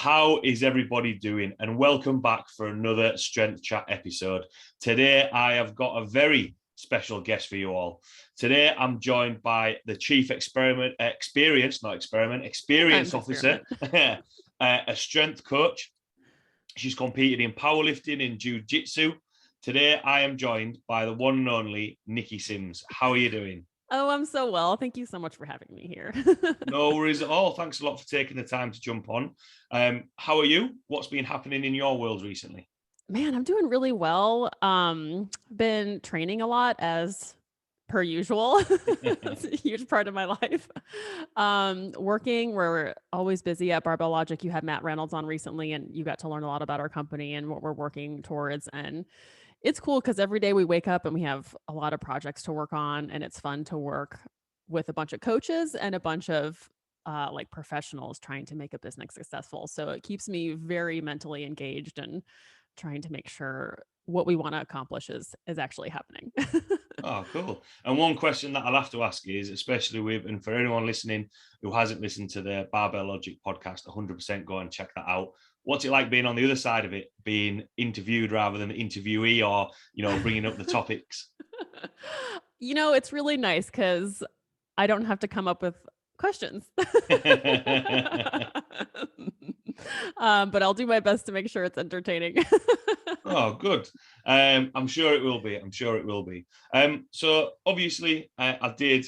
How is everybody doing? And welcome back for another Strength Chat episode. Today, I have got a very special guest for you all. Today, I'm joined by the Chief Experience Officer, a strength coach. She's competed in powerlifting and jiu-jitsu. Today, I am joined by the one and only Niki Sims. How are you doing? Oh, I'm so well. Thank you so much for having me here. No worries at all. Thanks a lot for taking the time to jump on. How are you? What's been happening in your world recently? Man, I'm doing really well. Been training a lot as per usual. It's a huge part of my life. Working, we're always busy at Barbell Logic. You had Matt Reynolds on recently, and you got to learn a lot about our company and what we're working towards. And it's cool because every day we wake up and we have a lot of projects to work on, and it's fun to work with a bunch of coaches and a bunch of like professionals trying to make a business successful. So it keeps me very mentally engaged and trying to make sure what we want to accomplish is actually happening. Oh, cool. And one question that I'll have to ask is, especially with, and for anyone listening who hasn't listened to the Barbell Logic podcast, 100% go and check that out. What's it like being on the other side of it, being interviewed rather than the interviewee, or, bringing up the topics? It's really nice because I don't have to come up with questions. But I'll do my best to make sure it's entertaining. Oh, good. I'm sure it will be. So obviously, I did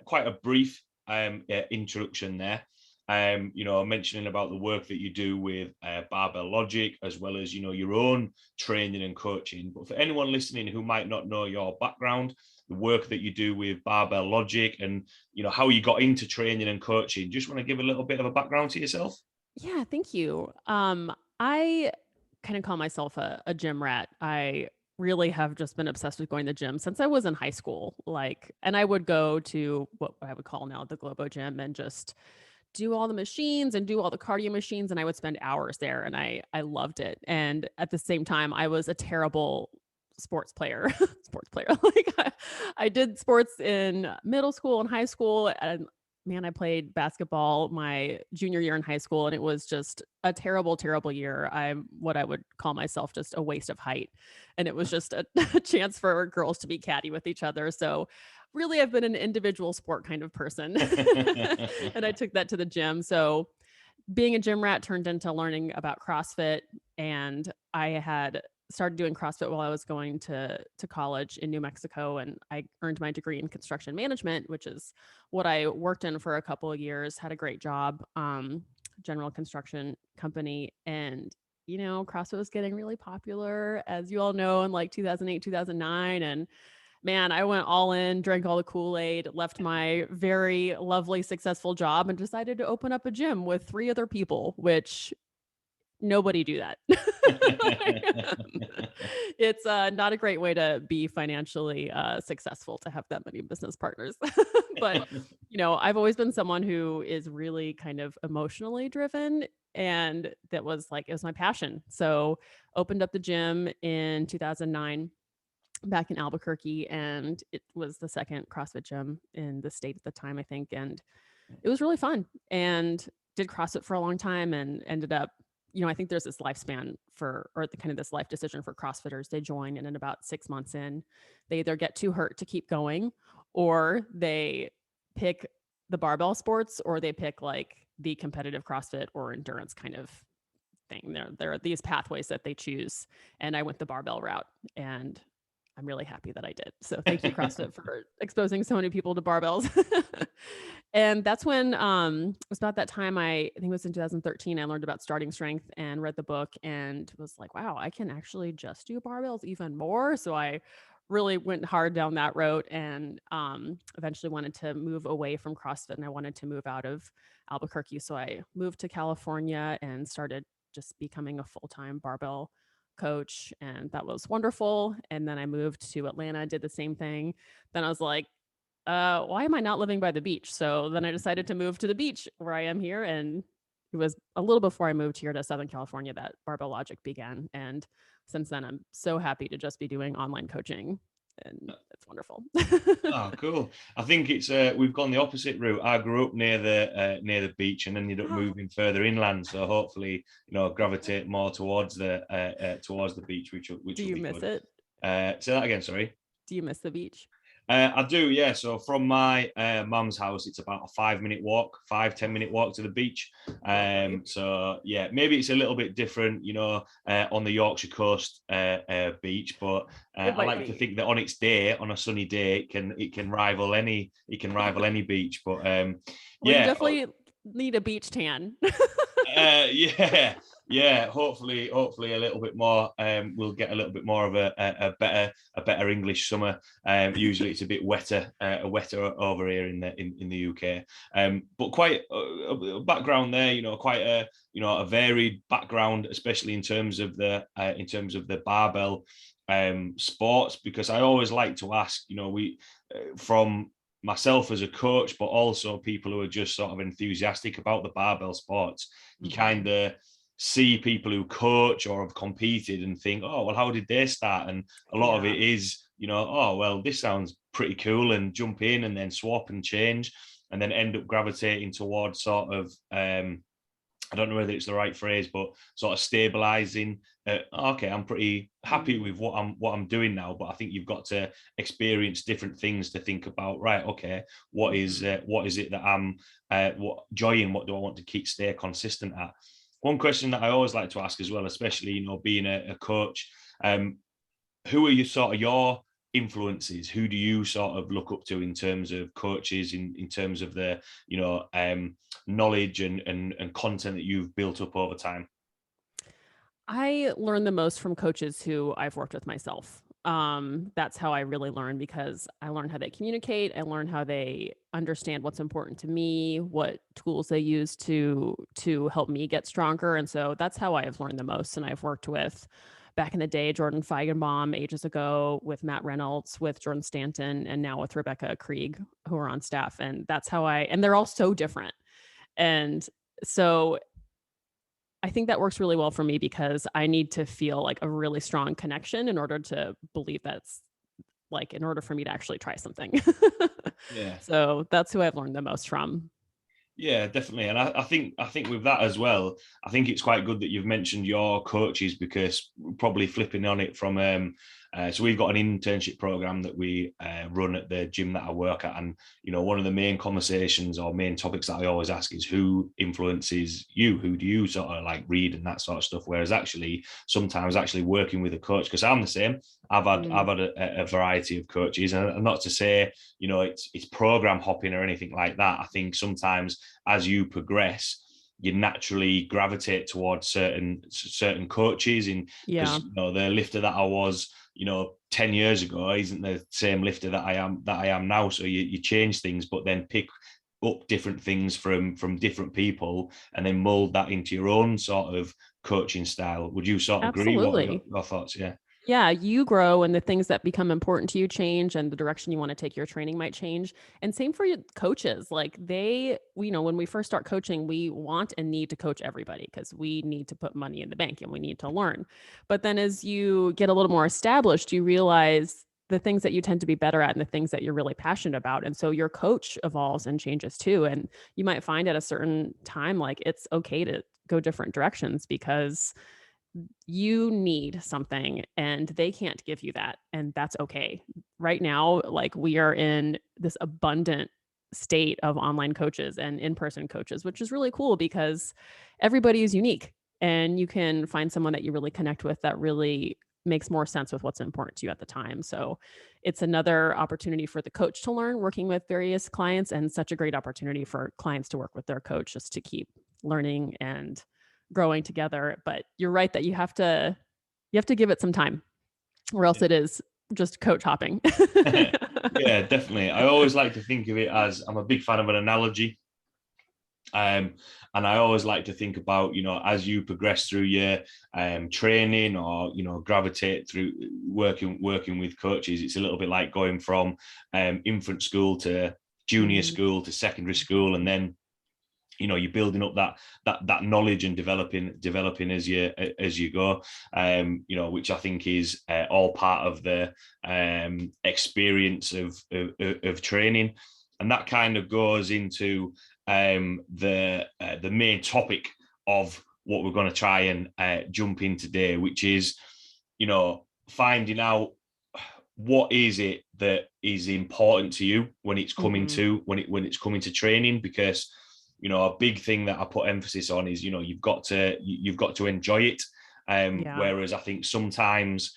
quite a brief introduction there. Mentioning about the work that you do with Barbell Logic, as well as, your own training and coaching. But for anyone listening who might not know your background, the work that you do with Barbell Logic, and, how you got into training and coaching, just want to give a little bit of a background to yourself? Yeah, thank you. I kind of call myself a gym rat. I really have just been obsessed with going to the gym since I was in high school. And I would go to what I would call now the Globo Gym and just do all the machines and do all the cardio machines. And I would spend hours there, and I loved it. And at the same time, I was a terrible sports player. I did sports in middle school and high school, and man, I played basketball my junior year in high school, and it was just a terrible, terrible year. I'm what I would call myself just a waste of height. And it was just a chance for girls to be catty with each other. So really, I've been an individual sport kind of person. And I took that to the gym. So being a gym rat turned into learning about CrossFit. And I had started doing CrossFit while I was going to college in New Mexico, and I earned my degree in construction management, which is what I worked in for a couple of years. Had a great job, general construction company, and CrossFit was getting really popular, as you all know, in like 2008, 2009, and man, I went all in, drank all the Kool-Aid, left my very lovely, successful job, and decided to open up a gym with 3 other people, which nobody do that. It's not a great way to be financially successful, to have that many business partners. But, I've always been someone who is really kind of emotionally driven. And that was like, it was my passion. So opened up the gym in 2009 back in Albuquerque, and it was the second CrossFit gym in the state at the time, I think. And it was really fun, and did CrossFit for a long time, and ended up, I think there's this lifespan or the kind of this life decision for CrossFitters. They join, and in about 6 months in, they either get too hurt to keep going, or they pick the barbell sports, or they pick like the competitive CrossFit or endurance kind of thing. There are these pathways that they choose. And I went the barbell route, and I'm really happy that I did. So thank you, CrossFit, for exposing so many people to barbells. And that's when it was about that time, I think it was in 2013, I learned about starting strength and read the book and was like, wow, I can actually just do barbells even more. So I really went hard down that road, and eventually wanted to move away from CrossFit, and I wanted to move out of Albuquerque. So I moved to California and started just becoming a full-time barbell coach, and that was wonderful. And then I moved to Atlanta, did the same thing. Then I was like, why am I not living by the beach? So then I decided to move to the beach where I am here. And it was a little before I moved here to Southern California that Barbell Logic began. And since then, I'm so happy to just be doing online coaching and it's wonderful. Oh, cool. I think it's we've gone the opposite route. I grew up near the beach and ended up moving further inland. So hopefully, gravitate more towards the beach, which Do will you be miss good. it? Say that again, sorry. Do you miss the beach? I do, yeah. So from my mum's house, it's about a 5-minute walk, 5-10 minute walk to the beach. So yeah, maybe it's a little bit different, on the Yorkshire coast beach, but I like to think that on its day, on a sunny day, it can rival any beach. But Well, yeah, you definitely need a beach tan. yeah. Hopefully a little bit more. We'll get a little bit more of a better English summer. Usually it's a bit wetter over here in the UK. But quite a background there. Quite a varied background, especially in terms of the barbell sports. Because I always like to ask. We from myself as a coach, but also people who are just sort of enthusiastic about the barbell sports. You kind of see people who coach or have competed and think, oh, well, how did they start? And a lot of it is, oh, well, this sounds pretty cool, and jump in and then swap and change and then end up gravitating towards sort of, I don't know whether it's the right phrase, but sort of stabilizing. Okay, I'm pretty happy with what I'm doing now, but I think you've got to experience different things to think about. Right? Okay, what is it that I'm enjoying? What do I want to stay consistent at? One question that I always like to ask as well, especially being a coach, who are your influences? Who do you sort of look up to in terms of coaches, in terms of the knowledge and content that you've built up over time? I learn the most from coaches who I've worked with myself. That's how I really learn, because I learn how they communicate. I learn how they understand what's important to me, what tools they use to help me get stronger. And so that's how I have learned the most. And I've worked with, back in the day, Jordan Feigenbaum ages ago, with Matt Reynolds, with Jordan Stanton, and now with Rebecca Krieg, who are on staff. And that's how and they're all so different. And so I think that works really well for me, because I need to feel like a really strong connection in order to believe that's like, in order for me to actually try something. Yeah. So that's who I've learned the most from. Yeah, definitely. And I think with that as well, I think it's quite good that you've mentioned your coaches, because probably flipping on it from so we've got an internship program that we run at the gym that I work at, and one of the main conversations or main topics that I always ask is, who influences you? Who do you sort of like read and that sort of stuff? Whereas actually sometimes working with a coach, because I'm the same. I've had a variety of coaches, and not to say it's program hopping or anything like that. I think sometimes as you progress, you naturally gravitate towards certain coaches, because the lifter that I was 10 years ago isn't the same lifter that I am now. So you change things, but then pick up different things from different people and then mold that into your own sort of coaching style. Would you sort of agree? What are your thoughts? Yeah, you grow, and the things that become important to you change, and the direction you want to take your training might change. And same for your coaches. Like when we first start coaching, we want and need to coach everybody, because we need to put money in the bank and we need to learn. But then as you get a little more established, you realize the things that you tend to be better at and the things that you're really passionate about. And so your coach evolves and changes too. And you might find at a certain time, like, it's okay to go different directions, because you need something and they can't give you that, and that's okay. Right now, like, we are in this abundant state of online coaches and in-person coaches, which is really cool, because everybody is unique, and you can find someone that you really connect with, that really makes more sense with what's important to you at the time. So it's another opportunity for the coach to learn working with various clients, and such a great opportunity for clients to work with their coach, just to keep learning and growing together. But you're right that you have to give it some time, or else it is just coach hopping. Yeah, definitely. I always like to think of it as, I'm a big fan of an analogy. And I always like to think about, as you progress through your training, or, gravitate through working with coaches, it's a little bit like going from infant school to junior school to secondary school, and then you're building up that knowledge and developing as you go, which I think is all part of the experience of training. And that kind of goes into the main topic of what we're going to try and jump in today, which is, finding out what is it that is important to you when it's coming to when it's coming to training. Because a big thing that I put emphasis on is you've got to enjoy it. Whereas I think sometimes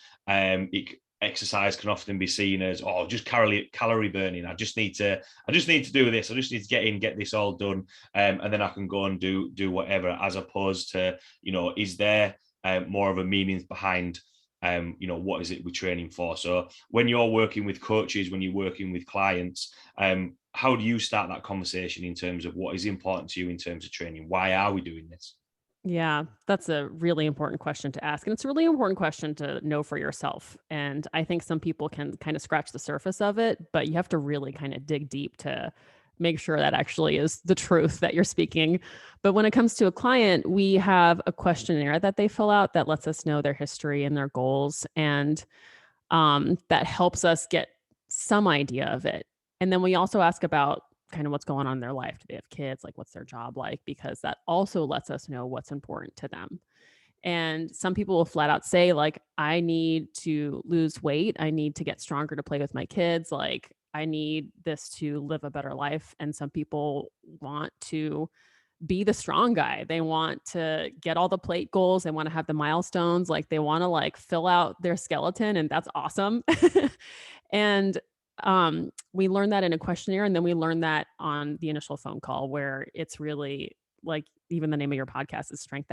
exercise can often be seen as, just calorie burning. I just need to do this. I just need to get this all done, and then I can go and do whatever. As opposed to, is there more of a meaning behind what is it we're training for? So when you're working with coaches, when you're working with clients, how do you start that conversation in terms of what is important to you in terms of training? Why are we doing this? Yeah, that's a really important question to ask. And it's a really important question to know for yourself. And I think some people can kind of scratch the surface of it, but you have to really kind of dig deep to make sure that actually is the truth that you're speaking. But when it comes to a client, we have a questionnaire that they fill out that lets us know their history and their goals. And that helps us get some idea of it. And then we also ask about kind of what's going on in their life. Do they have kids? Like, what's their job like? Because that also lets us know what's important to them. And some people will flat out say, like, I need to lose weight. I need to get stronger to play with my kids. Like, I need this to live a better life. And some people want to be the strong guy. They want to get all the plate goals. They want to have the milestones. Like, they want to like fill out their skeleton, and that's awesome. And we learn that in a questionnaire, and then we learn that on the initial phone call, where it's really like, even the name of your podcast is Strength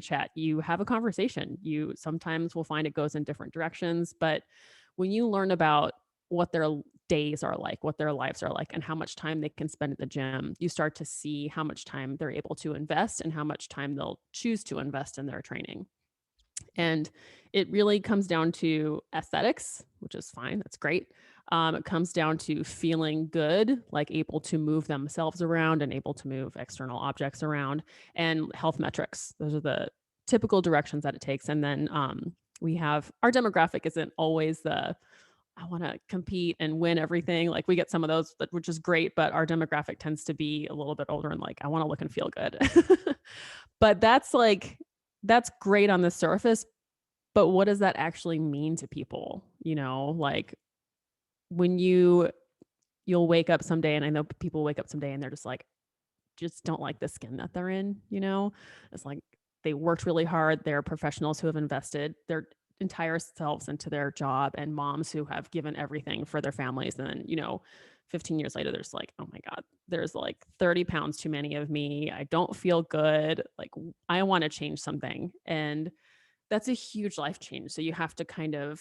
Chat. You have a conversation. You sometimes will find it goes in different directions, but when you learn about what their days are like, what their lives are like, and how much time they can spend at the gym, you start to see how much time they're able to invest and how much time they'll choose to invest in their training. And it really comes down to aesthetics, which is fine. That's great. It comes down to feeling good, like able to move themselves around and able to move external objects around, and health metrics. Those are the typical directions that it takes. And then we have our demographic isn't always the, I want to compete and win everything. Like, we get some of those, which is great, but our demographic tends to be a little bit older and like, I want to look and feel good. But that's great on the surface. But what does that actually mean to people? Like, when you'll wake up someday, and I know people wake up someday and they're just don't like the skin that they're in, it's like they worked really hard. They're professionals who have invested their entire selves into their job, and moms who have given everything for their families. And then, 15 years later, there's like, oh my God, there's like 30 pounds too many of me. I don't feel good. Like, I want to change something. And that's a huge life change. So you have to kind of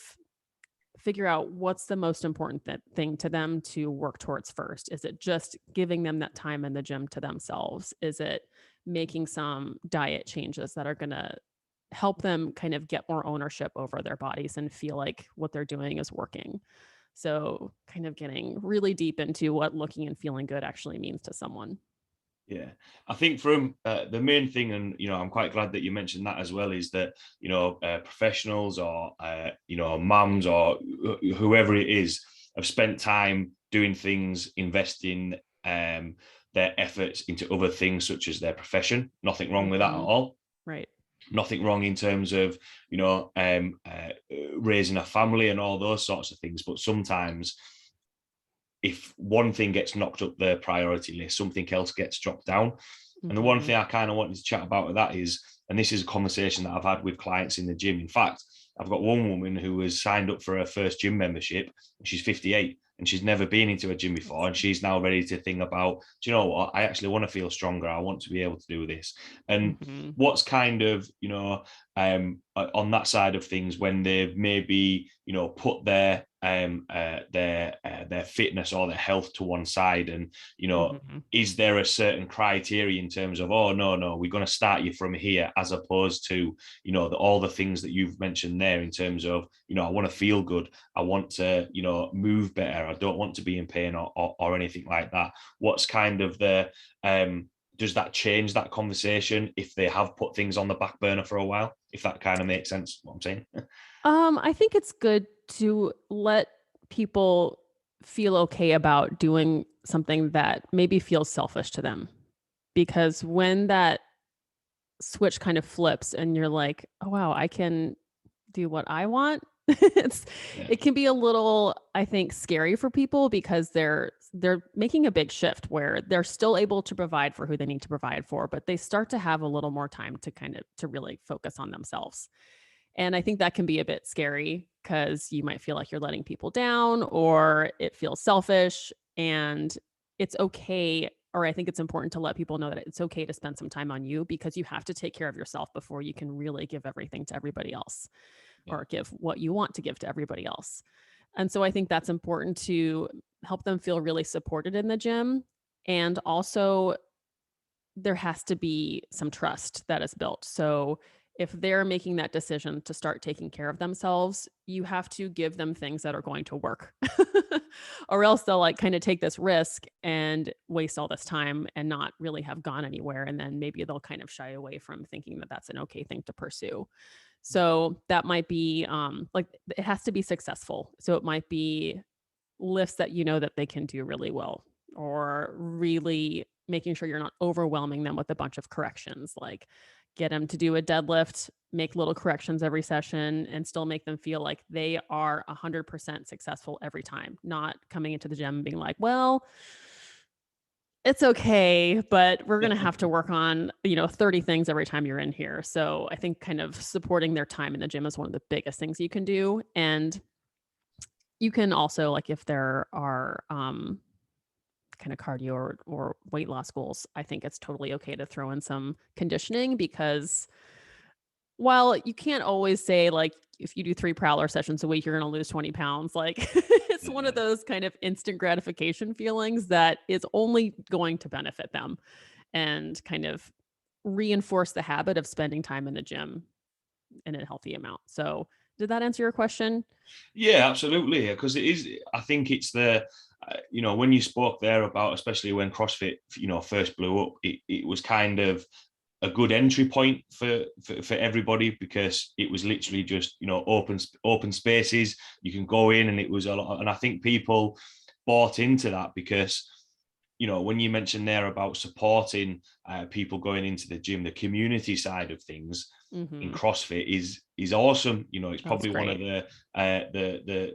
figure out what's the most important thing to them to work towards first. Is it just giving them that time in the gym to themselves? Is it making some diet changes that are going to help them kind of get more ownership over their bodies and feel like what they're doing is working? So kind of getting really deep into what looking and feeling good actually means to someone. Yeah, I think from the main thing, and I'm quite glad that you mentioned that as well, is that professionals or mums or whoever it is have spent time doing things, investing their efforts into other things such as their profession. Nothing wrong with that at all. Right. Nothing wrong in terms of raising a family and all those sorts of things, but sometimes, if one thing gets knocked up the priority list, something else gets dropped down. And the one thing I kind of wanted to chat about with that is, and this is a conversation that I've had with clients in the gym. In fact, I've got one woman who has signed up for her first gym membership, and she's 58 and she's never been into a gym before. And she's now ready to think about, do you know what? I actually want to feel stronger. I want to be able to do this. And what's kind of, on that side of things, when they've maybe, put their fitness or their health to one side, and is there a certain criteria in terms of, oh no, we're going to start you from here, as opposed to all the things that you've mentioned there in terms of I want to feel good, I want to move better, I don't want to be in pain or anything like that. What's kind of the does that change that conversation if they have put things on the back burner for a while? If that kind of makes sense, what I'm saying. I think it's good to let people feel okay about doing something that maybe feels selfish to them. Because when that switch kind of flips and you're like, "Oh wow, I can do what I want." It's Yeah, it can be a little, I think, scary for people because they're making a big shift where they're still able to provide for who they need to provide for, but they start to have a little more time to kind of to really focus on themselves. And I think that can be a bit scary because you might feel like you're letting people down or it feels selfish. And it's okay, or I think it's important to let people know that it's okay to spend some time on you because you have to take care of yourself before you can really give everything to everybody else yeah, or give what you want to give to everybody else. And so I think that's important to help them feel really supported in the gym. And also, there has to be some trust that is built. So if they're making that decision to start taking care of themselves, you have to give them things that are going to work. Or else they'll like kind of take this risk and waste all this time and not really have gone anywhere. And then maybe they'll kind of shy away from thinking that that's an okay thing to pursue. So that might be like it has to be successful. So it might be lifts that you know that they can do really well, or really making sure you're not overwhelming them with a bunch of corrections, like get them to do a deadlift, make little corrections every session and still make them feel like they are 100% successful every time, not coming into the gym and being like, well, it's okay, but we're going to have to work on, 30 things every time you're in here. So I think kind of supporting their time in the gym is one of the biggest things you can do. And you can also, like, if there are kind of cardio or weight loss goals, I think it's totally okay to throw in some conditioning because while you can't always say, like, if you do 3 prowler sessions a week, you're going to lose 20 pounds. Like, it's one of yeah. those kind of instant gratification feelings that is only going to benefit them and kind of reinforce the habit of spending time in the gym in a healthy amount. So, did that answer your question? Yeah, absolutely. Because it is, I think it's the, when you spoke there about, especially when CrossFit, first blew up, it was kind of a good entry point for everybody because it was literally just, open spaces. You can go in and it was a lot. And I think people bought into that because, when you mentioned there about supporting people going into the gym, the community side of things in Mhm. CrossFit is awesome. It's That's probably one of great.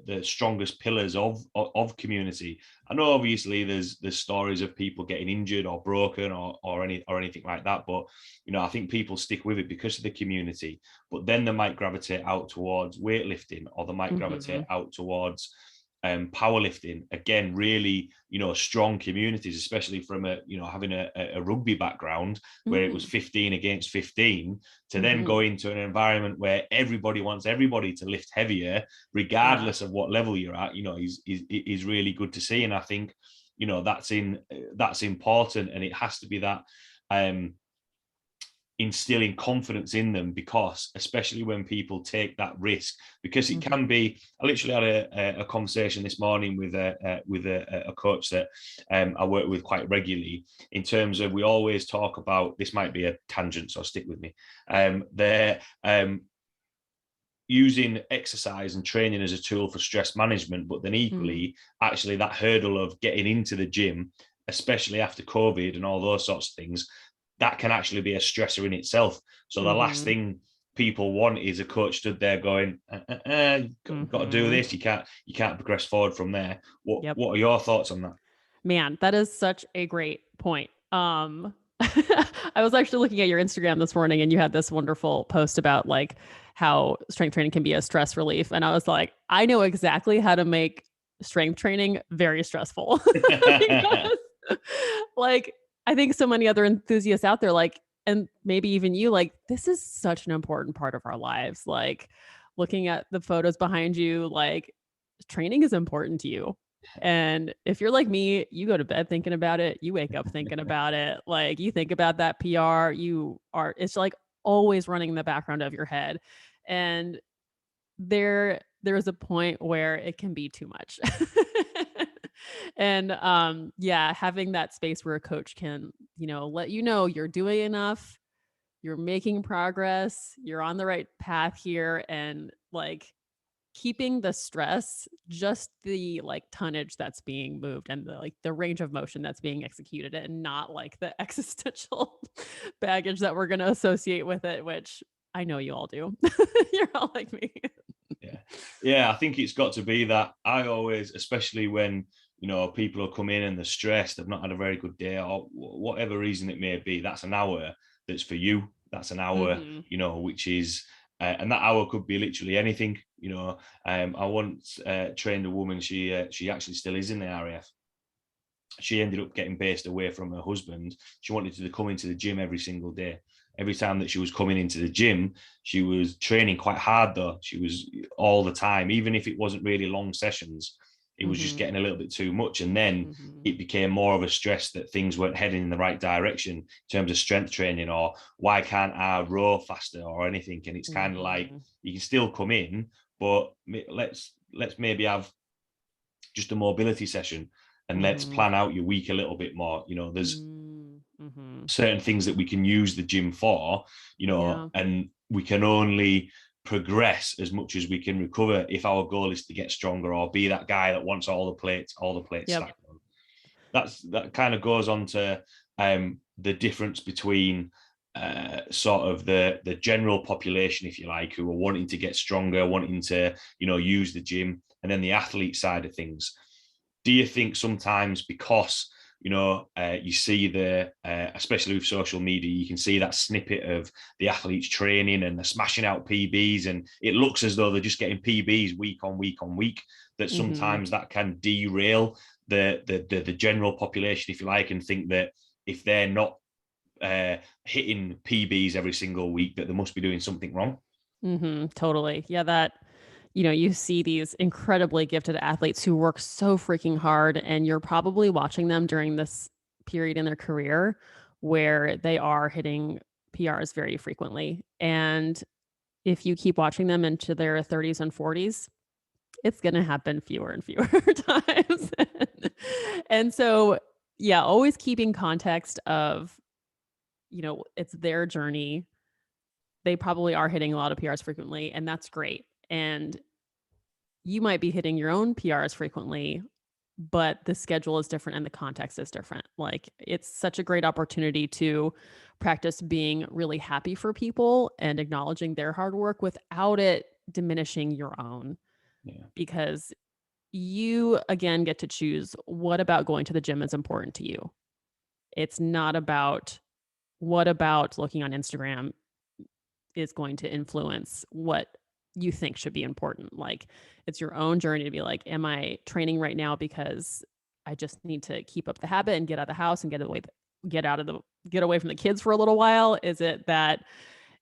the strongest pillars of community. I know obviously there's stories of people getting injured or broken or anything like that, but I think people stick with it because of the community. But then they might gravitate out towards weightlifting, or they might gravitate Mhm. out towards powerlifting. Again, really, strong communities, especially from having a rugby background where it was Mm. 15 against 15, to then Mhm. go into an environment where everybody wants everybody to lift heavier, Yeah. regardless of what level you're at, is really good to see. And I think, that's important, and it has to be that um instilling confidence in them, because especially when people take that risk, because it Mhm. can be. I literally had a conversation this morning with a coach that I work with quite regularly, in terms of, we always talk about, this might be a tangent, so stick with me. They're using exercise and training as a tool for stress management, but then Mm. equally, actually, that hurdle of getting into the gym, especially after COVID and all those sorts of things, that can actually be a stressor in itself. So the last Mhm. thing people want is a coach stood there going, you've got to do Mhm. this. You can't progress forward from there. What Yep. what are your thoughts on that? Man, that is such a great point. I was actually looking at your Instagram this morning and you had this wonderful post about like how strength training can be a stress relief. And I was like, I know exactly how to make strength training very stressful. Because like I think so many other enthusiasts out there, like, and maybe even you, like, this is such an important part of our lives. Like looking at the photos behind you, like training is important to you. And if you're like me, you go to bed thinking about it, you wake up thinking about it, like you think about that PR, it's like always running in the background of your head. And there is a point where it can be too much. And yeah, having that space where a coach can, let you know you're doing enough, you're making progress, you're on the right path here, and like keeping the stress, just the like tonnage that's being moved and the range of motion that's being executed, and not like the existential baggage that we're going to associate with it, which I know you all do. You're all like me. Yeah. Yeah, I think it's got to be that. I always, especially when, people are coming in and they're stressed, they've not had a very good day, or whatever reason it may be, that's an hour that's for you. That's an hour, Mhm. which is, and that hour could be literally anything. I once trained a woman. She actually still is in the RAF. She ended up getting based away from her husband. She wanted to come into the gym every single day. Every time that she was coming into the gym, she was training quite hard though. She was all the time, even if it wasn't really long sessions, it was just Mhm. getting a little bit too much. And then Mhm. it became more of a stress that things weren't heading in the right direction in terms of strength training, or why can't I row faster or anything. And it's kind of like, Mhm. you can still come in, but let's maybe have just a mobility session, and let's Mhm. plan out your week a little bit more. There's Mhm. certain things that we can use the gym for, Yeah. and we can only progress as much as we can recover if our goal is to get stronger or be that guy that wants all the plates Yep. stacked on. That kind of goes on to the difference between sort of the general population, if you like, who are wanting to get stronger, wanting to use the gym, and then the athlete side of things. Do you think sometimes, because you see especially with social media, you can see that snippet of the athletes training and they're smashing out PBs, and it looks as though they're just getting PBs week on week on week, that Mhm. sometimes that can derail the general population, if you like, and think that if they're not hitting PBs every single week, that they must be doing something wrong? Mhm. Totally. Yeah, that you see these incredibly gifted athletes who work so freaking hard, and you're probably watching them during this period in their career where they are hitting PRs very frequently. And if you keep watching them into their 30s and 40s, it's going to happen fewer and fewer times. And so, yeah, always keeping context of, it's their journey. They probably are hitting a lot of PRs frequently, and that's great. And you might be hitting your own PRs frequently, but the schedule is different and the context is different. Like, it's such a great opportunity to practice being really happy for people and acknowledging their hard work without it diminishing your own, Yeah. because you again get to choose what about going to the gym is important to you. It's not about what about looking on Instagram is going to influence what you think should be important. Like, it's your own journey to be like, am I training right now because I just need to keep up the habit and get out of the house and get away from the kids for a little while? Is it that,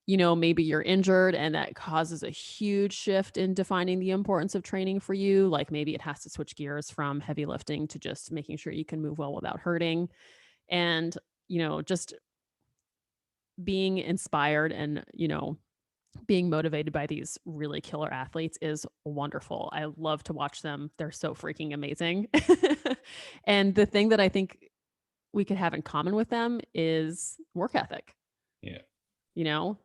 maybe you're injured and that causes a huge shift in defining the importance of training for you? Like, maybe it has to switch gears from heavy lifting to just making sure you can move well without hurting. And, just being inspired and, being motivated by these really killer athletes is wonderful. I love to watch them. They're so freaking amazing. And the thing that I think we could have in common with them is work ethic. Yeah.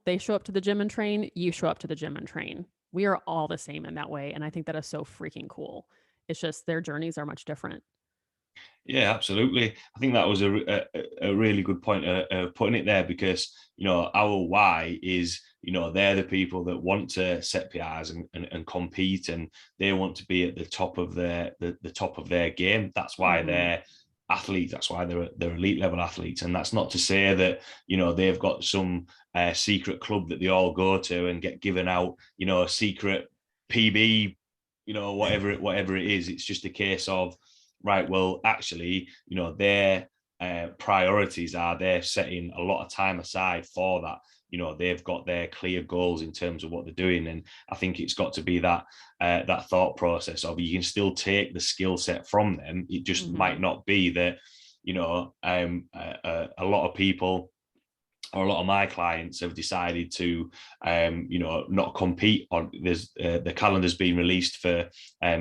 They show up to the gym and train, you show up to the gym and train. We are all the same in that way. And I think that is so freaking cool. It's just their journeys are much different. Yeah, absolutely. I think that was a really good point, putting it there, because our why is, they're the people that want to set PRs and compete, and they want to be at the top of the top of their game. That's why Hmm. they're athletes. That's why they're elite level athletes. And that's not to say that they've got some secret club that they all go to and get given out a secret PB, whatever it is. It's just a case of, right, well, actually, their priorities are, they're setting a lot of time aside for that. They've got their clear goals in terms of what they're doing, and I think it's got to be that thought process of, you can still take the skill set from them. It just Hmm. might not be that a lot of people or a lot of my clients have decided to, not compete. On there's the calendar's been released for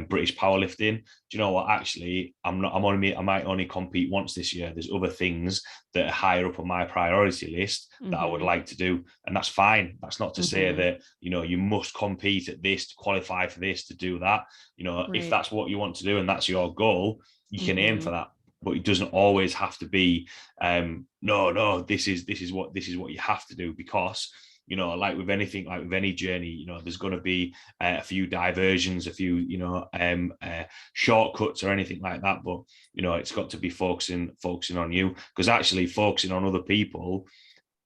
British powerlifting. Do you know what? Actually, I might only compete once this year. There's other things that are higher up on my priority list that I would like to do, and that's fine. That's not to say that you must compete at this to qualify for this to do that. If that's what you want to do and that's your goal, you can aim for that. But it doesn't always have to be no, this is what you have to do, because like with anything, like with any journey, there's going to be a few diversions, a few shortcuts or anything like that. But it's got to be focusing on you, because actually focusing on other people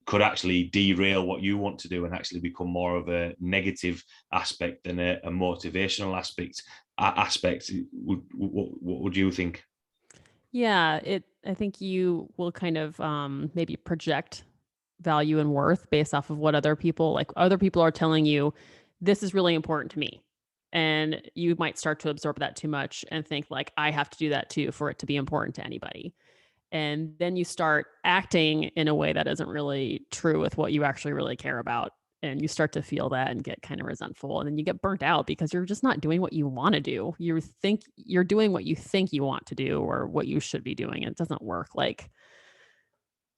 could actually derail what you want to do and actually become more of a negative aspect than a motivational aspect. What would you think? Yeah, I think you will kind of maybe project value and worth based off of what other people are telling you, this is really important to me. And you might start to absorb that too much and think like, I have to do that too for it to be important to anybody. And then you start acting in a way that isn't really true with what you actually really care about. And you start to feel that and get kind of resentful. And then you get burnt out because you're just not doing what you want to do. You think you're doing what you think you want to do or what you should be doing. And it doesn't work. Like,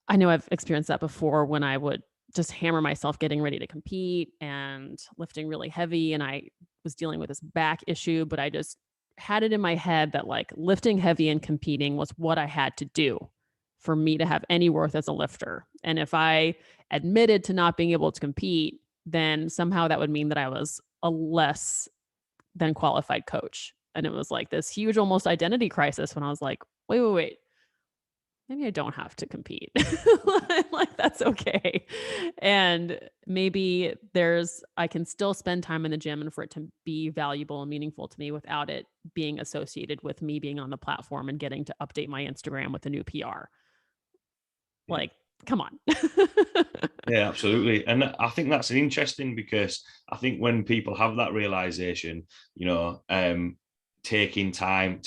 I know I've experienced that before when I would just hammer myself getting ready to compete and lifting really heavy. And I was dealing with this back issue, but I just had it in my head that like lifting heavy and competing was what I had to do for me to have any worth as a lifter. And if I admitted to not being able to compete, then somehow that would mean that I was a less than qualified coach. And it was like this huge almost identity crisis when I was like, wait. Maybe I don't have to compete. Like, that's okay. And maybe I can still spend time in the gym and for it to be valuable and meaningful to me without it being associated with me being on the platform and getting to update my Instagram with a new PR. Like, come on. Yeah, absolutely. And I think that's interesting, because I think when people have that realization, taking time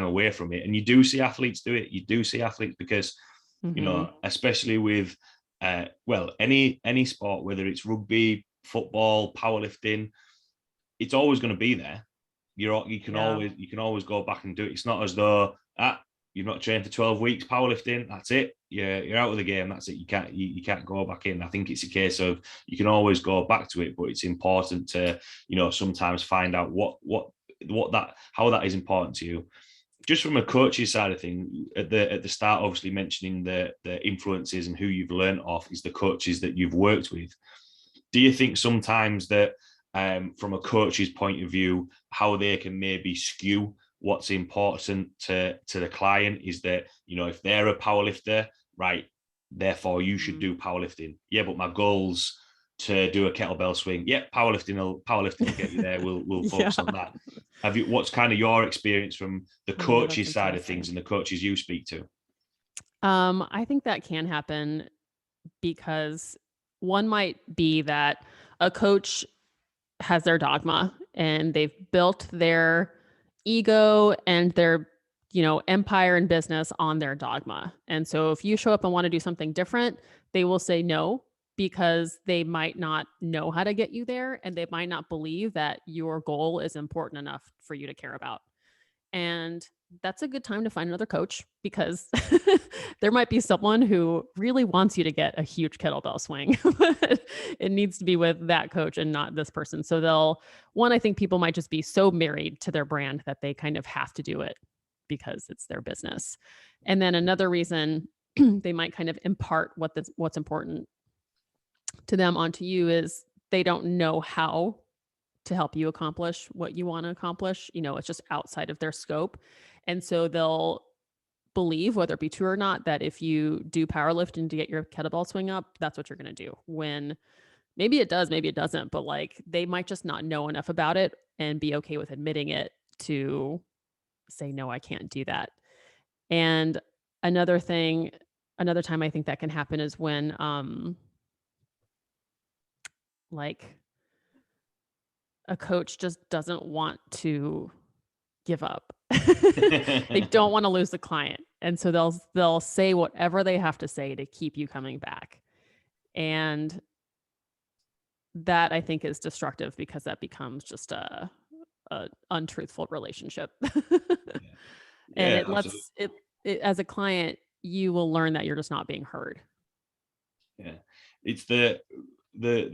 away from it, and you do see athletes do it. You do see athletes because, especially with, any sport, whether it's rugby, football, powerlifting, it's always going to be there. You can always go back and do it. It's not as though you've not trained for 12 weeks powerlifting, that's it. You're out of the game. That's it. You can't go back in. I think it's a case of you can always go back to it, but it's important to sometimes find out how that is important to you. Just from a coach's side of things, at the start, obviously mentioning the influences and who you've learned off is the coaches that you've worked with. Do you think sometimes that from a coach's point of view, how they can maybe skew what's important to the client is that, if they're a powerlifter, right, therefore you should do powerlifting. Yeah, but my goal's to do a kettlebell swing. Yeah, powerlifting will get you there. We'll focus on that. What's kind of your experience from the coach's side of things and the coaches you speak to? I think that can happen because one might be that a coach has their dogma and they've built their ego and their empire and business on their dogma. And so if you show up and want to do something different, they will say no, because they might not know how to get you there and they might not believe that your goal is important enough for you to care about. And that's a good time to find another coach, because there might be someone who really wants you to get a huge kettlebell swing, but it needs to be with that coach and not this person. So I think people might just be so married to their brand that they kind of have to do it because it's their business. And then another reason they might kind of impart what's important to them onto you is they don't know how to help you accomplish what you want to accomplish. It's just outside of their scope. And so they'll believe, whether it be true or not, that if you do powerlifting to get your kettlebell swing up, that's what you're going to do. When maybe it does, maybe it doesn't, but like they might just not know enough about it and be okay with admitting it to say, no, I can't do that. And another time I think that can happen is when like a coach just doesn't want to give up. They don't want to lose the client. And so they'll say whatever they have to say to keep you coming back. And that I think is destructive because that becomes just a untruthful relationship. Yeah, And yeah, it absolutely. lets it as a client, you will learn that you're just not being heard. Yeah, it's the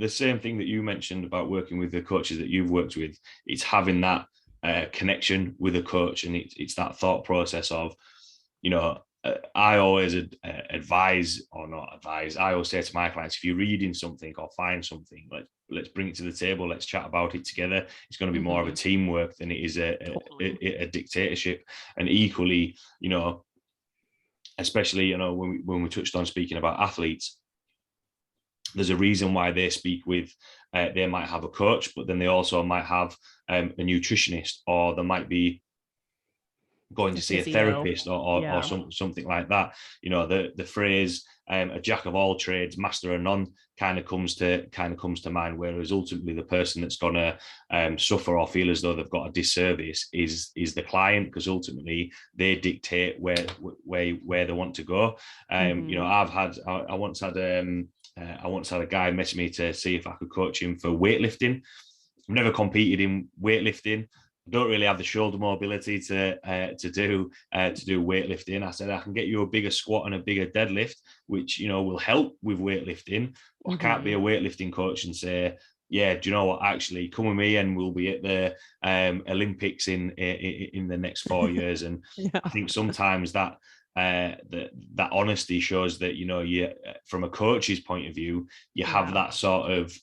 same thing that you mentioned about working with the coaches that you've worked with. It's having that connection with a coach, and it's that thought process of, I always advise, or not advise. I always say to my clients, if you're reading something or find something, let's bring it to the table. Let's chat about it together. It's going to be more of a teamwork than it is Totally. a dictatorship. And equally, especially when we touched on speaking about athletes, there's a reason why they speak with, they might have a coach, but then they also might have a nutritionist, or they might be going A to see a physio. therapist, or Yeah. something like that. The phrase a jack of all trades, master of none kind of comes to mind, whereas ultimately the person that's going to suffer or feel as though they've got a disservice is the client, because ultimately they dictate where they want to go. I once had a guy message me to see if I could coach him for weightlifting. I've never competed in weightlifting. I don't really have the shoulder mobility to do weightlifting. I said, I can get you a bigger squat and a bigger deadlift, which will help with weightlifting. I can't be a weightlifting coach and say, yeah, do you know what? Actually, come with me and we'll be at the Olympics in the next 4 years. And Yeah. I think sometimes that honesty shows that you from a coach's point of view, you have that sort of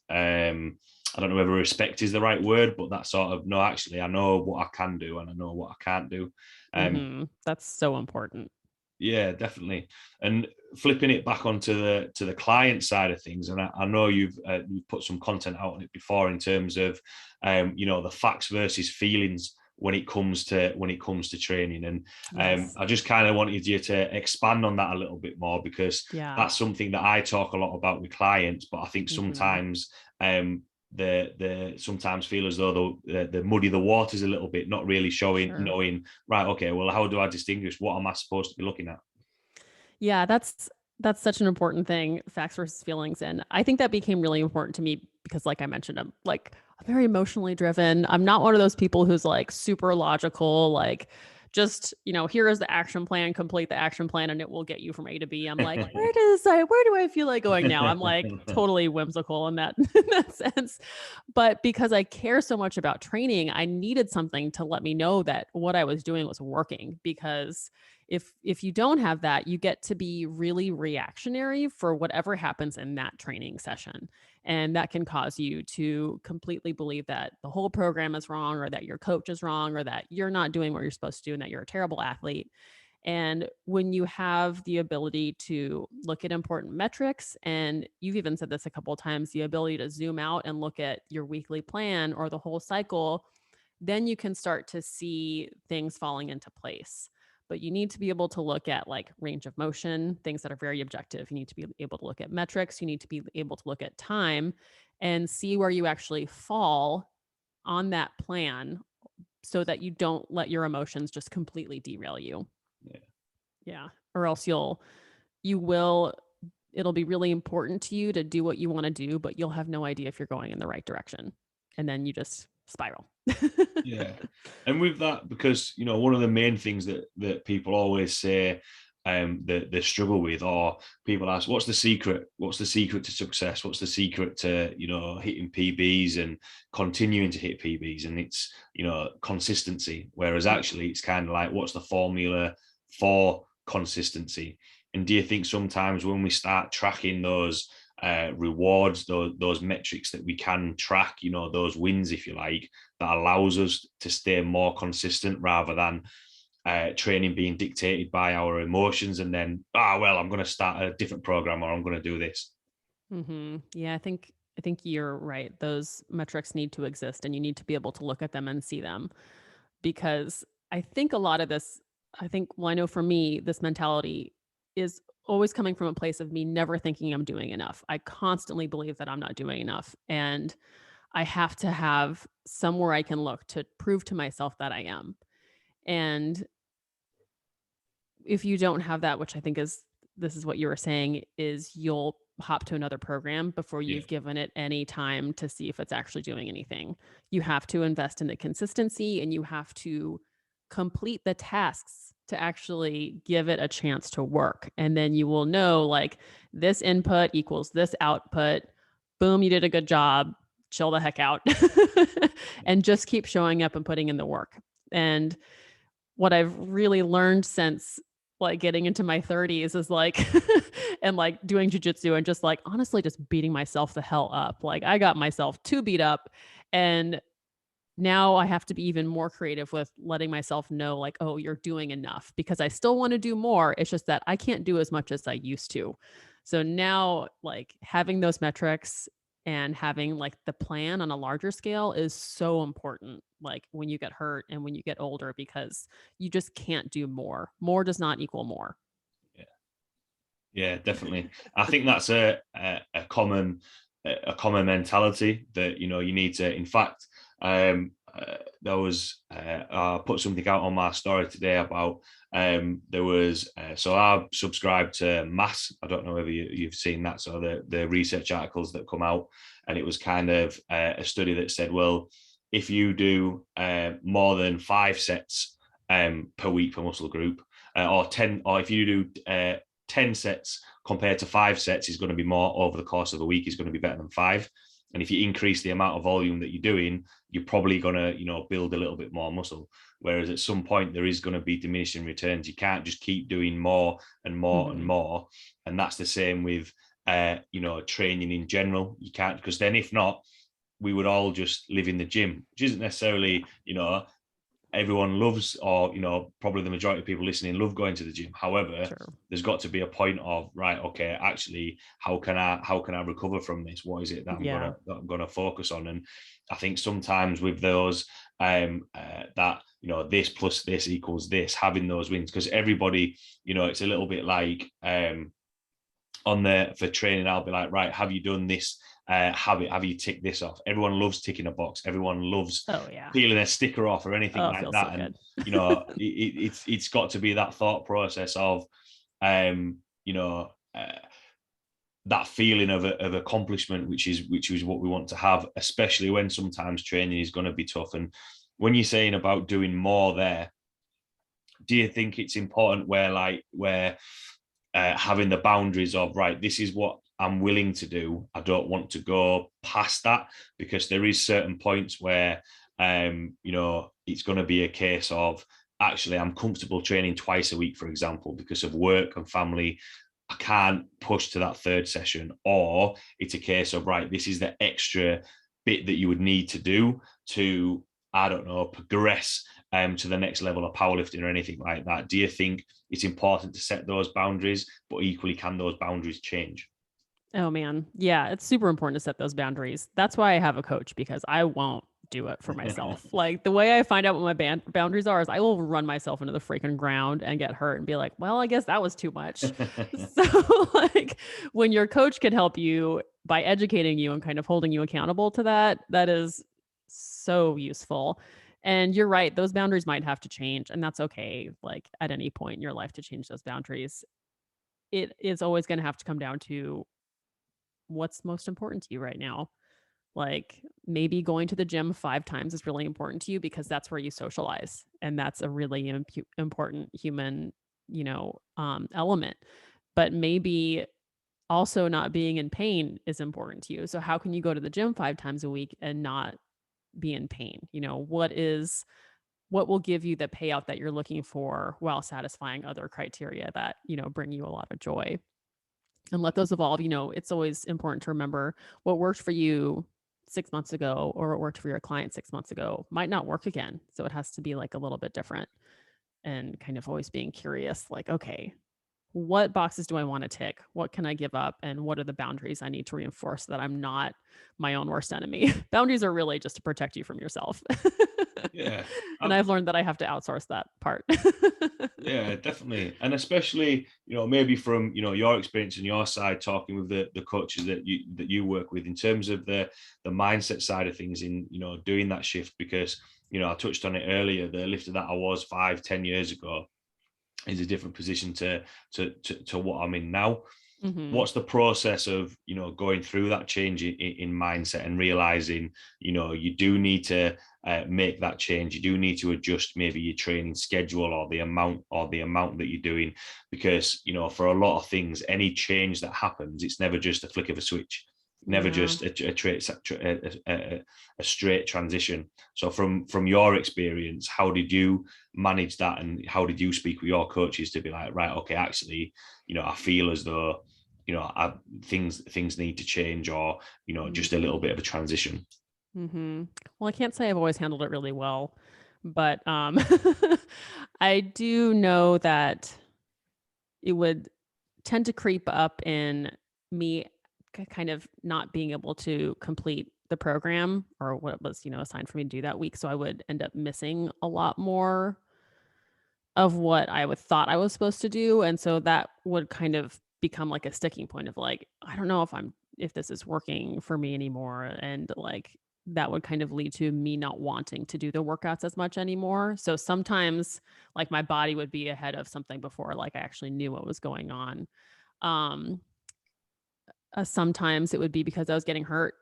I don't know whether respect is the right word, but that sort of, no, actually, I know what I can do and I know what I can't do. That's so important. Yeah, definitely. And flipping it back onto the client side of things, and I know you've put some content out on it before in terms of the facts versus feelings when it comes to training. And Yes. I just kind of wanted you to expand on that a little bit more, because Yeah. that's something that I talk a lot about with clients, but I think sometimes the sometimes feel as though the muddy the waters a little bit, not really knowing, right, okay, well, how do I distinguish what am I supposed to be looking at? Yeah, that's such an important thing, facts versus feelings. And I think that became really important to me because like I mentioned, I'm very emotionally driven. I'm not one of those people who's like super logical, like just, here is the action plan, complete the action plan and it will get you from A to B. I'm like, where do I feel like going now? I'm like totally whimsical in that in that sense. But because I care so much about training, I needed something to let me know that what I was doing was working, because if you don't have that, you get to be really reactionary for whatever happens in that training session. And that can cause you to completely believe that the whole program is wrong, or that your coach is wrong, or that you're not doing what you're supposed to do and that you're a terrible athlete. And when you have the ability to look at important metrics, and you've even said this a couple of times, the ability to zoom out and look at your weekly plan or the whole cycle, then you can start to see things falling into place. But you need to be able to look at like range of motion, things that are very objective. You need to be able to look at metrics. You need to be able to look at time and see where you actually fall on that plan so that you don't let your emotions just completely derail you. Yeah. Yeah. Or else you will, it'll be really important to you to do what you want to do, but you'll have no idea if you're going in the right direction. And then you just spiral. Yeah. And with that, because one of the main things that people always say that they struggle with, or people ask, what's the secret? What's the secret to success? What's the secret to hitting PBs and continuing to hit PBs? And it's consistency. Whereas actually, it's kind of like, what's the formula for consistency? And do you think sometimes when we start tracking those rewards, those metrics that we can track, those wins, if you like, that allows us to stay more consistent rather than training being dictated by our emotions, and then I'm going to start a different program, or I'm going to do this. Yeah, I think you're right. Those metrics need to exist, and you need to be able to look at them and see them, because I think a lot of this, well, I know for me, this mentality is always coming from a place of me never thinking I'm doing enough. I constantly believe that I'm not doing enough, and I have to have somewhere I can look to prove to myself that I am. And if you don't have that, which I think is, this is what you were saying, is you'll hop to another program before you've given it any time to see if it's actually doing anything. You have to invest in the consistency, and you have to complete the tasks to actually give it a chance to work. And then you will know, like, this input equals this output. Boom, you did a good job. Chill the heck out. And just keep showing up and putting in the work. And what I've really learned since like getting into my 30s is like and like doing jiu-jitsu and just like honestly just beating myself the hell up. Like I got myself too beat up, and now I have to be even more creative with letting myself know, like, oh, you're doing enough, because I still want to do more. It's just that I can't do as much as I used to. So now, like, having those metrics and having like the plan on a larger scale is so important, like when you get hurt and when you get older, because you just can't do more. More does not equal more. Yeah, definitely. I think that's a common mentality that, you know, you need to. In fact, there was I put something out on my story today about there was so I subscribed to Mass. I don't know whether you've seen that. So the research articles that come out, and it was kind of a study that said, well, if you do more than 5 sets per week per muscle group, or 10, or if you do 10 sets compared to 5 sets, is going to be more over the course of a week, is going to be better than 5. And if you increase the amount of volume that you're doing, you're probably going to, you know, build a little bit more muscle. Whereas at some point there is going to be diminishing returns. You can't just keep doing more and more and more. And that's the same with, you know, training in general. You can't, because then if not, we would all just live in the gym, which isn't necessarily, you know, everyone loves, or, you know, probably the majority of people listening love going to the gym. However, there's got to be a point of, right, okay, actually, how can I recover from this? What is it that I'm gonna focus on? And I think sometimes with those that, you know, this plus this equals this, having those wins, because everybody, you know, it's a little bit like for training, I'll be like, right, have you done this habit? Have you ticked this off? Everyone loves ticking a box. Everyone loves peeling a sticker off or anything like that. So, and you know, it's got to be that thought process of, you know, that feeling of accomplishment, which is what we want to have, especially when sometimes training is going to be tough. And when you're saying about doing more there, do you think it's important where having the boundaries of, right, this is what I'm willing to do, I don't want to go past that? Because there is certain points where you know, it's going to be a case of, actually, I'm comfortable training twice a week, for example, because of work and family, I can't push to that 3rd session. Or it's a case of, right, this is the extra bit that you would need to do to, I don't know, progress to the next level of powerlifting or anything like that. Do you think it's important to set those boundaries, but equally, can those boundaries change? Oh man. Yeah, it's super important to set those boundaries. That's why I have a coach, because I won't do it for myself. Like, the way I find out what my boundaries are is I will run myself into the freaking ground and get hurt and be like, well, I guess that was too much. So like, when your coach can help you by educating you and kind of holding you accountable to that, that is so useful. And you're right, those boundaries might have to change, and that's okay. Like, at any point in your life to change those boundaries, it is always going to have to come down to what's most important to you right now. Like, maybe going to the gym 5 times is really important to you because that's where you socialize, and that's a really important human, you know, element. But maybe also not being in pain is important to you. So how can you go to the gym 5 times a week and not be in pain? You know, what will give you the payout that you're looking for while satisfying other criteria that, you know, bring you a lot of joy? And let those evolve. You know, it's always important to remember what worked for you 6 months ago, or what worked for your client 6 months ago, might not work again. So it has to be like a little bit different, and kind of always being curious, like, okay, what boxes do I want to tick? What can I give up? And what are the boundaries I need to reinforce so that I'm not my own worst enemy? Boundaries are really just to protect you from yourself. Yeah. And I've learned that I have to outsource that part. Yeah, definitely. And especially, you know, maybe from, you know, your experience and your side, talking with the coaches that you work with, in terms of the mindset side of things, in, you know, doing that shift. Because, you know, I touched on it earlier, the lifter that I was 5-10 years ago is a different position to what I'm in now. Mm-hmm. What's the process of, going through that change in mindset and realizing, you do need to make that change. You do need to adjust maybe your training schedule or the amount that you're doing, because, for a lot of things, any change that happens, it's never just a flick of a switch, never Yeah. just a straight transition. So from your experience, how did you manage that, and how did you speak with your coaches to be like, right, okay, actually, I feel as though, things need to change, or, just a little bit of a transition? Mm-hmm. Well, I can't say I've always handled it really well, but I do know that it would tend to creep up in me kind of not being able to complete the program or what was, assigned for me to do that week. So I would end up missing a lot more of what I would thought I was supposed to do. And so that would kind of become like a sticking point of like, I don't know if this is working for me anymore. And like that would kind of lead to me not wanting to do the workouts as much anymore. So sometimes like my body would be ahead of something before like I actually knew what was going on. Um Sometimes it would be because I was getting hurt.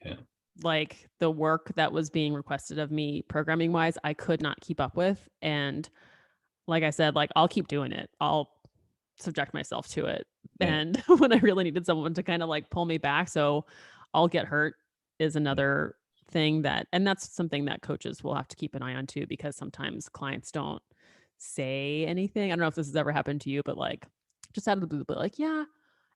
Yeah. Like the work that was being requested of me programming wise, I could not keep up with. And like I said, like I'll keep doing it. I'll subject myself to it. Yeah. And when I really needed someone to kind of like pull me back, so I'll get hurt is another thing and that's something that coaches will have to keep an eye on too, because sometimes clients don't say anything. I don't know if this has ever happened to you, but like just out of the blue, but like, yeah,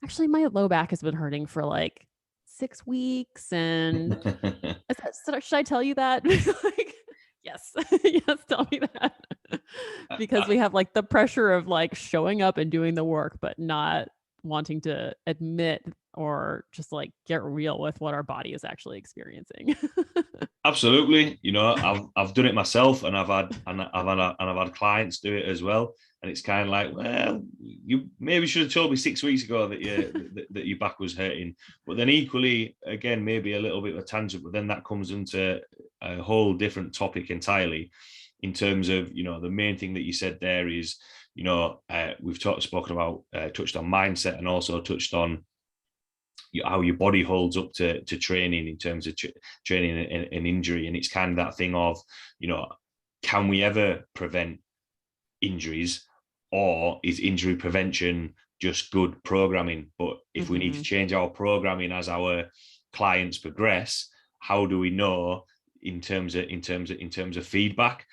actually my low back has been hurting for like 6 weeks and should I tell you that? Like, yes, yes, tell me that. Because we have like the pressure of like showing up and doing the work, but not wanting to admit or just like get real with what our body is actually experiencing. Absolutely. I've done it myself, and I've had clients do it as well. And it's kind of like, well, you maybe should have told me 6 weeks ago that your back was hurting. But then equally, again, maybe a little bit of a tangent, but then that comes into a whole different topic entirely, in terms of, the main thing that you said there is, we've spoken about, touched on mindset, and also touched on how your body holds up to training in terms of training and injury. And it's kind of that thing of, can we ever prevent injuries, or is injury prevention just good programming? But if we need to change our programming as our clients progress, how do we know in terms of feedback?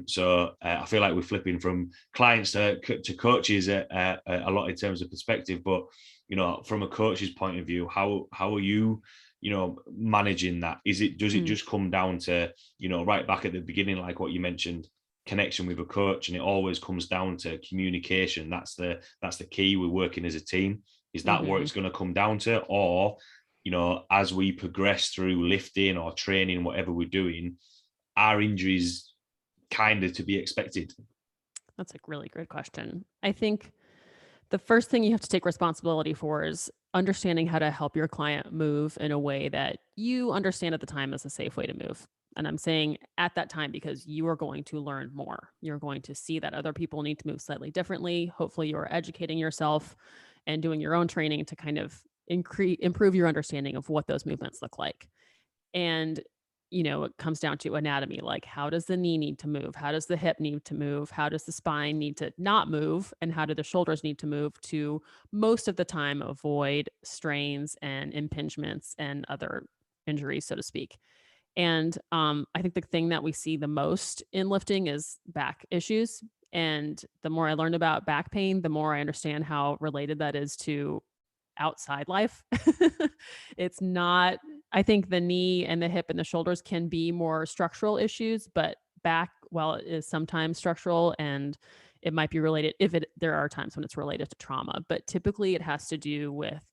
So I feel like we're flipping from clients to coaches a lot in terms of perspective. But from a coach's point of view, how are you, managing that? Does it just come down to, right back at the beginning, like what you mentioned, connection with a coach, and it always comes down to communication? That's the key. We're working as a team. Is that what it's going to come down to? Or, as we progress through lifting or training, whatever we're doing, are injuries kind of to be expected? That's a really good question. I think the first thing you have to take responsibility for is understanding how to help your client move in a way that you understand at the time is a safe way to move. And I'm saying at that time because you are going to learn more. You're going to see that other people need to move slightly differently. Hopefully, you're educating yourself and doing your own training to kind of improve your understanding of what those movements look like. And it comes down to anatomy, like how does the knee need to move? How does the hip need to move? How does the spine need to not move? And how do the shoulders need to move to most of the time avoid strains and impingements and other injuries, so to speak? And I think the thing that we see the most in lifting is back issues. And the more I learned about back pain, the more I understand how related that is to outside life. It's not, I think the knee and the hip and the shoulders can be more structural issues, but back, while it is sometimes structural and it might be related there are times when it's related to trauma, but typically it has to do with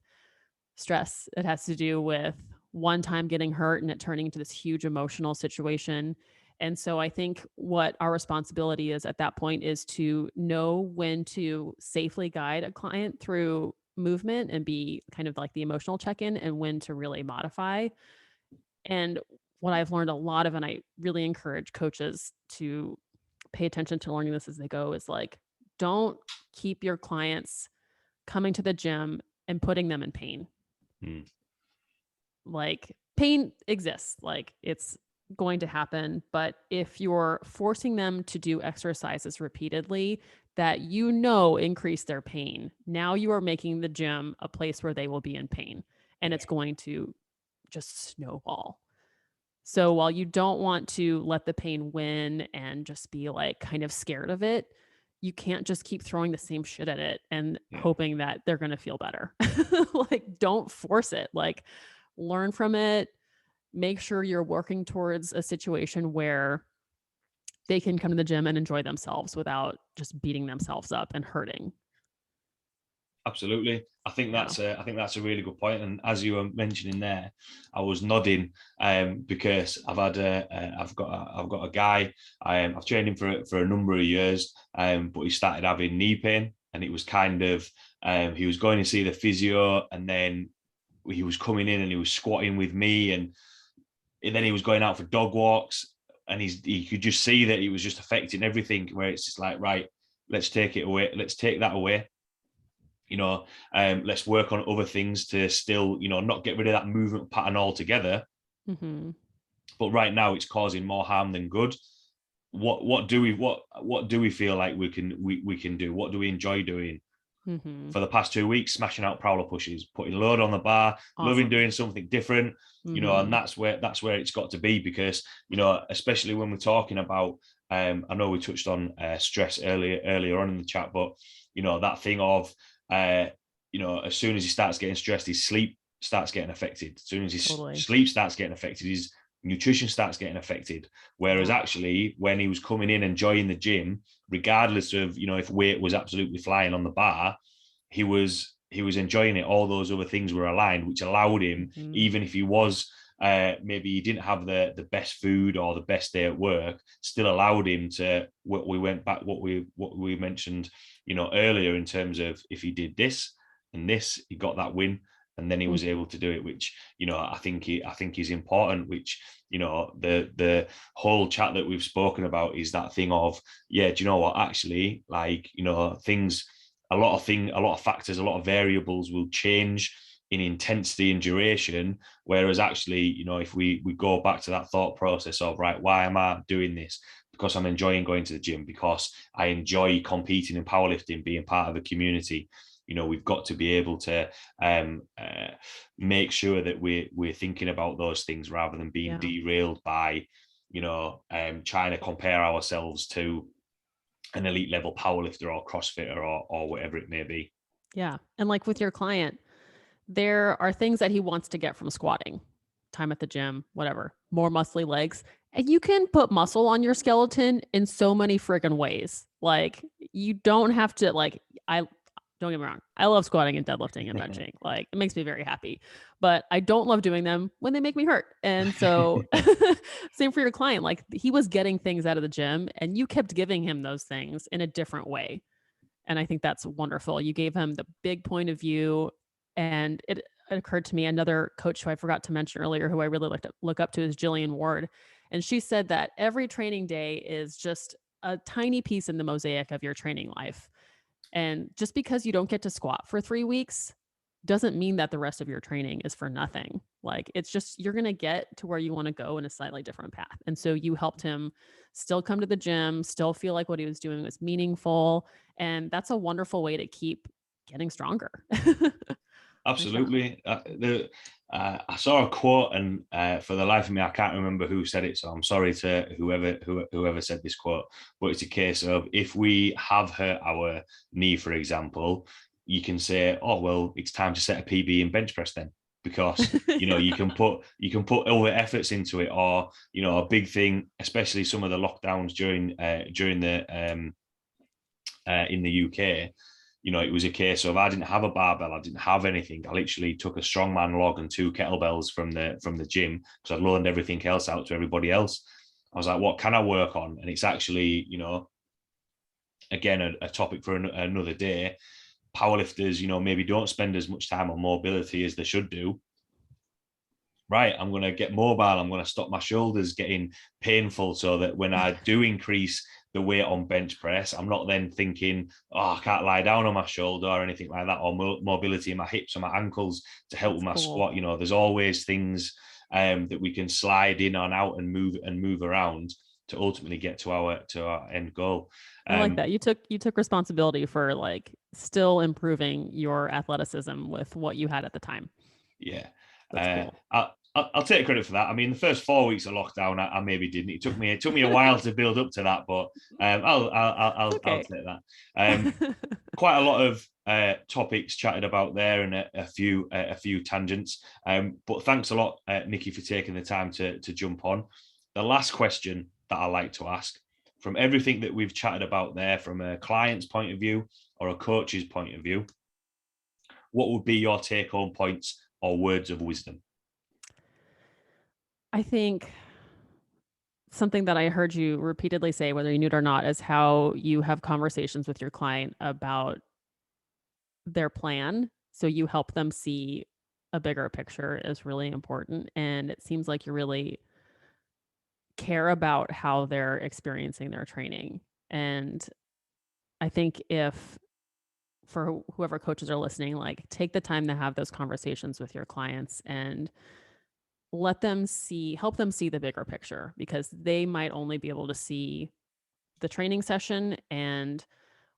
stress. It has to do with one time getting hurt and it turning into this huge emotional situation. And so I think what our responsibility is at that point is to know when to safely guide a client through movement and be kind of like the emotional check-in, and when to really modify. And what I've learned a lot of, and I really encourage coaches to pay attention to learning this as they go, is like, don't keep your clients coming to the gym and putting them in pain. Mm. Like, pain exists, like it's going to happen. But if you're forcing them to do exercises repeatedly that increase their pain, now you are making the gym a place where they will be in pain, and it's going to just snowball. So while you don't want to let the pain win and just be like kind of scared of it, you can't just keep throwing the same shit at it and hoping that they're going to feel better. Like, don't force it. Like, learn from it. Make sure you're working towards a situation where they can come to the gym and enjoy themselves without just beating themselves up and hurting. Absolutely. I think that's a really good point. And as you were mentioning there, I was nodding because I've got a guy. I've trained him for a number of years, but he started having knee pain, and it was kind of he was going to see the physio, and then he was coming in and he was squatting with me, and then he was going out for dog walks, and he could just see that it was just affecting everything. Where it's just like, right, let's take it away. Let's take that away. Let's work on other things to still, not get rid of that movement pattern altogether. Mm-hmm. But right now, it's causing more harm than good. What do we feel like we can do? What do we enjoy doing? Mm-hmm. For the past 2 weeks, smashing out prowler pushes, putting load on the bar, loving doing something different. And that's where it's got to be, because especially when we're talking about, I know we touched on stress earlier on in the chat, but that thing of as soon as he starts getting stressed, his sleep starts getting affected. As soon as his sleep starts getting affected, his nutrition starts getting affected. Whereas actually, when he was coming in enjoying the gym, regardless of if weight was absolutely flying on the bar, he was enjoying it. All those other things were aligned, which allowed him, even if he was maybe he didn't have the best food or the best day at work, still allowed him to what we mentioned earlier, in terms of if he did this and this, he got that win, and then he was able to do it, which I think is important. Which the whole chat that we've spoken about is that thing of, do you know what, actually, like, things, a lot of factors, a lot of variables will change in intensity and duration. Whereas actually, if we go back to that thought process of, right, why am I doing this? Because I'm enjoying going to the gym, because I enjoy competing in powerlifting, being part of a community. We've got to be able to make sure that we're thinking about those things, rather than being derailed by, trying to compare ourselves to an elite level powerlifter or CrossFitter or whatever it may be. Yeah. And like with your client, there are things that he wants to get from squatting, time at the gym, whatever, more muscly legs. And you can put muscle on your skeleton in so many friggin' ways. Like, you don't have to, like, don't get me wrong, I love squatting and deadlifting and benching. Like, it makes me very happy, but I don't love doing them when they make me hurt. And so same for your client. Like, he was getting things out of the gym, and you kept giving him those things in a different way. And I think that's wonderful. You gave him the big point of view. And it occurred to me, another coach who I forgot to mention earlier, who I really look up to, is Jillian Ward. And she said that every training day is just a tiny piece in the mosaic of your training life. And just because you don't get to squat for 3 weeks doesn't mean that the rest of your training is for nothing. Like, it's just, you're going to get to where you want to go in a slightly different path. And so you helped him still come to the gym, still feel like what he was doing was meaningful. And that's a wonderful way to keep getting stronger. Absolutely. I saw a quote, and for the life of me, I can't remember who said it. So I'm sorry to whoever said this quote. But it's a case of, if we have hurt our knee, for example, you can say, oh, well, it's time to set a PB in bench press then, because you can put other efforts into it. Or a big thing, especially some of the lockdowns during the in the UK. It was a case of, I didn't have a barbell, I didn't have anything. I literally took a strongman log and 2 kettlebells from the gym, because I'd loaned everything else out to everybody else. I was like, what can I work on? And it's actually, again, a topic for another day. Powerlifters, maybe don't spend as much time on mobility as they should do. right, I'm going to get mobile. I'm going to stop my shoulders getting painful so that when I do increase the weight on bench press, I'm not then thinking, oh, I can't lie down on my shoulder or anything like that, or mobility in my hips or my ankles to help with my squat. You know, there's always things that we can slide in and out and move around to ultimately get to our end goal. I like that. You took responsibility for like still improving your athleticism with what you had at the time. Yeah. That's cool. I'll take credit for that. I mean, the first 4 weeks of lockdown, I maybe didn't. It took me a while to build up to that, but I'll take that. Quite a lot of topics chatted about there, and a few tangents. But thanks a lot, Niki, for taking the time to jump on. The last question that I like to ask, from everything that we've chatted about there, from a client's point of view or a coach's point of view, what would be your take-home points or words of wisdom? I think something that I heard you repeatedly say, whether you knew it or not, is how you have conversations with your client about their plan. So you help them see a bigger picture is really important. And it seems like you really care about how they're experiencing their training. And I think if for whoever coaches are listening, like take the time to have those conversations with your clients and help them see the bigger picture, because they might only be able to see the training session and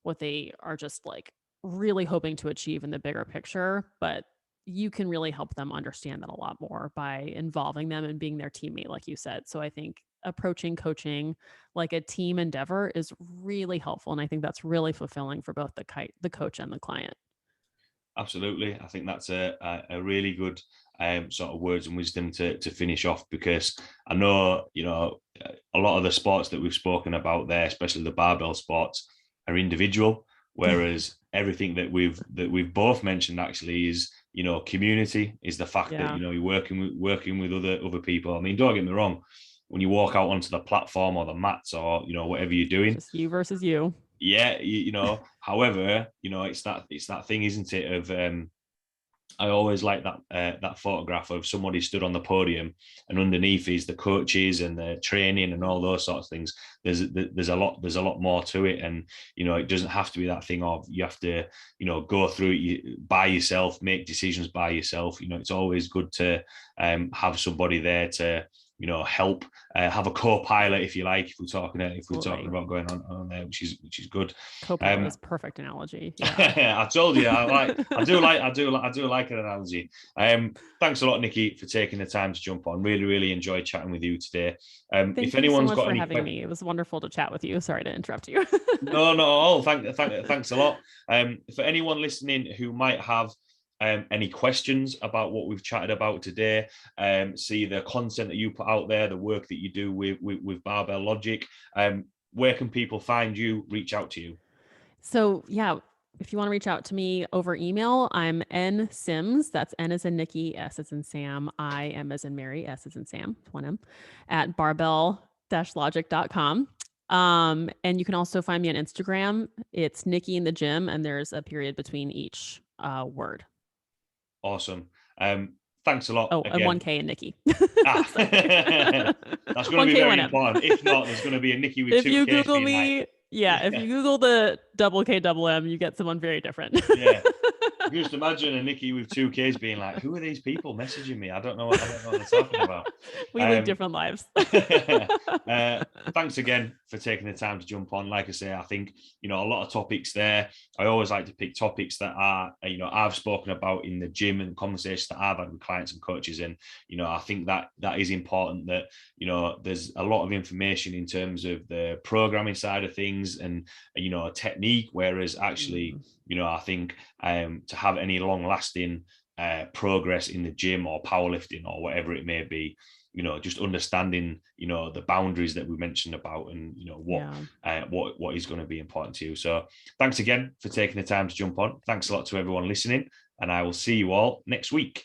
what they are just like really hoping to achieve in the bigger picture. But you can really help them understand that a lot more by involving them and being their teammate, like you said. So I think approaching coaching like a team endeavor is really helpful. And I think that's really fulfilling for both the coach and the client. Absolutely. I think that's a really good sort of words and wisdom to finish off, because I know, you know, a lot of the sports that we've spoken about there, especially the barbell sports, are individual, whereas everything that we've both mentioned actually is, you know, community, is the fact that, you know, you're working with other people. I mean, don't get me wrong, when you walk out onto the platform or the mats or, you know, whatever you're doing, just you versus you. Yeah, you know, however, you know, it's that thing, isn't it, of I always like that photograph of somebody stood on the podium and underneath is the coaches and the training and all those sorts of things. There's a lot more to it, and you know, it doesn't have to be that thing of you have to, you know, go through it by yourself, make decisions by yourself. You know, it's always good to have somebody there to, you know, help, have a co-pilot, if you like, if we're talking about going on there, which is good. Co-pilot is perfect analogy. Yeah. I told you, I do like an analogy. Thanks a lot, Niki, for taking the time to jump on. Really enjoyed chatting with you today. Thank you so much for having me. It was wonderful to chat with you. Sorry to interrupt you. No. Thanks a lot. For anyone listening who might have any questions about what we've chatted about today, see the content that you put out there, the work that you do with Barbell Logic, where can people find you, reach out to you? So yeah, if you want to reach out to me over email, I'm N Sims. That's N as in Nikki, S as in Sam, I M as in Mary, S as in Sam, one M, at barbell-logic.com. And you can also find me on Instagram. It's Nikki in the gym, and there's a period between each word. Awesome. Thanks a lot. Oh, again. And 1K in Nikki. That's going to be very important. If not, there's going to be a Nikki with 2K. If you Google me, if you Google the double K double M, you get someone very different. Yeah. Just imagine a Nikki with 2Ks being like, who are these people messaging me? I don't know what they're talking about. We live different lives. Thanks again for taking the time to jump on. Like I say, I think, you know, a lot of topics there. I always like to pick topics that are, you know, I've spoken about in the gym and conversations that I've had with clients and coaches. And, you know, I think that is important, that, you know, there's a lot of information in terms of the programming side of things and, you know, technique, whereas actually, you know, I think to have any long lasting progress in the gym or powerlifting or whatever it may be, you know, just understanding, you know, the boundaries that we mentioned about, and, you know, what is going to be important to you. So thanks again for taking the time to jump on. Thanks a lot to everyone listening, and I will see you all next week.